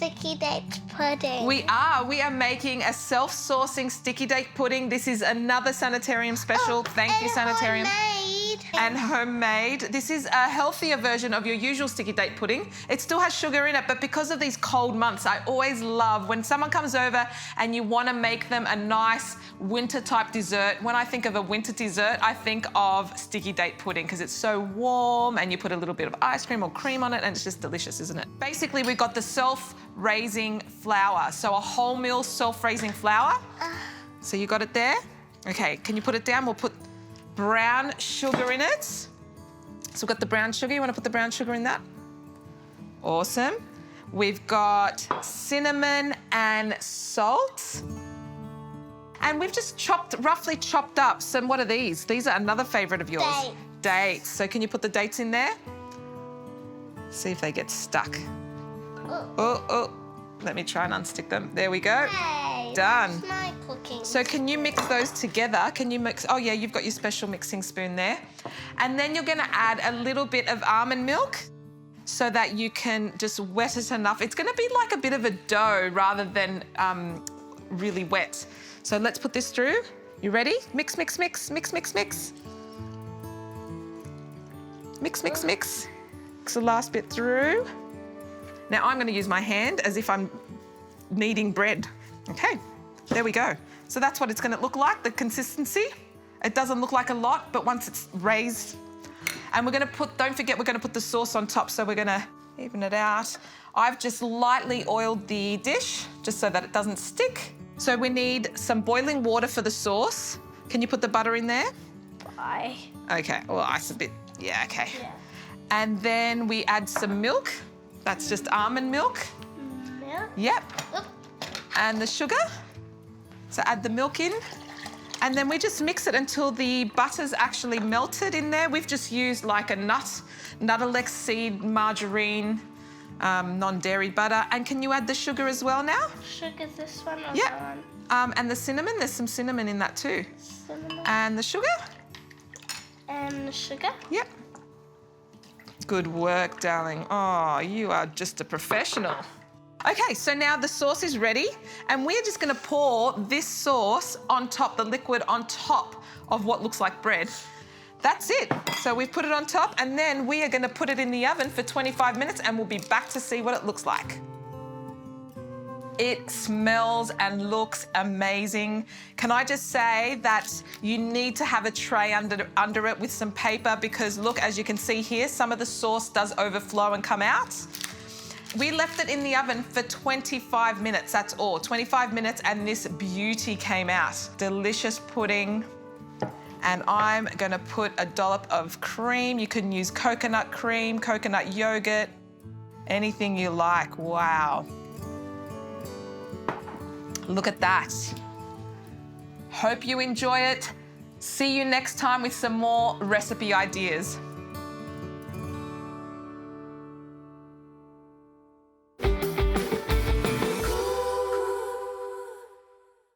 sticky date pudding. We are making a self-sourcing sticky date pudding. This is another Sanitarium special. Thank you, Sanitarium. And homemade. This is a healthier version of your usual sticky date pudding. It still has sugar in it, but because of these cold months, I always love when someone comes over and you want to make them a nice winter type dessert. When I think of a winter dessert, I think of sticky date pudding because it's so warm and you put a little bit of ice cream or cream on it and it's just delicious, isn't it? Basically, we've got the self-raising flour. So a wholemeal self-raising flour. So you got it there? Okay, can you put it down? We'll put brown sugar in it. So we've got the brown sugar. You want to put the brown sugar in that? Awesome. We've got cinnamon and salt. And we've just roughly chopped up some, what are these? These are another favourite of yours. Dates. Dates. So can you put the dates in there? See if they get stuck. Oh. Let me try and unstick them. There we go. Hey, Done. that's my cooking. So can you mix those together? Can you mix? Oh yeah, you've got your special mixing spoon there. And then you're gonna add a little bit of almond milk so that you can just wet it enough. It's gonna be like a bit of a dough rather than really wet. So let's put this through. You ready? Mix, mix, mix, mix, mix, mix. Mix, mix, mix. Mix the last bit through. Now I'm gonna use my hand as if I'm kneading bread. Okay, there we go. So that's what it's gonna look like, the consistency. It doesn't look like a lot, but once it's raised, and we're gonna put, don't forget, we're gonna put the sauce on top, so we're gonna even it out. I've just lightly oiled the dish, just so that it doesn't stick. So we need some boiling water for the sauce. Can you put the butter in there? Why? Okay, well, ice a bit, yeah, okay. Yeah. And then we add some milk. That's just almond milk. Milk? Yep. Oop. And the sugar. So add the milk in. And then we just mix it until the butter's actually melted in there. We've just used like a Nutalex seed margarine, non-dairy butter. And can you add the sugar as well now? Sugar's this one or Yeah. that one? And the cinnamon, there's some cinnamon in that too. Cinnamon. And the sugar? And the sugar? Yep. Good work, darling. Oh, you are just a professional. Okay, so now the sauce is ready and we're just gonna pour this sauce on top, the liquid on top of what looks like bread. That's it. So we've put it on top and then we are gonna put it in the oven for 25 minutes and we'll be back to see what it looks like. It smells and looks amazing. Can I just say that you need to have a tray under it with some paper because look, as you can see here, some of the sauce does overflow and come out. We left it in the oven for 25 minutes, that's all. 25 minutes and this beauty came out. Delicious pudding. And I'm gonna put a dollop of cream. You can use coconut cream, coconut yogurt, anything you like. Wow. Look at that. Hope you enjoy it. See you next time with some more recipe ideas.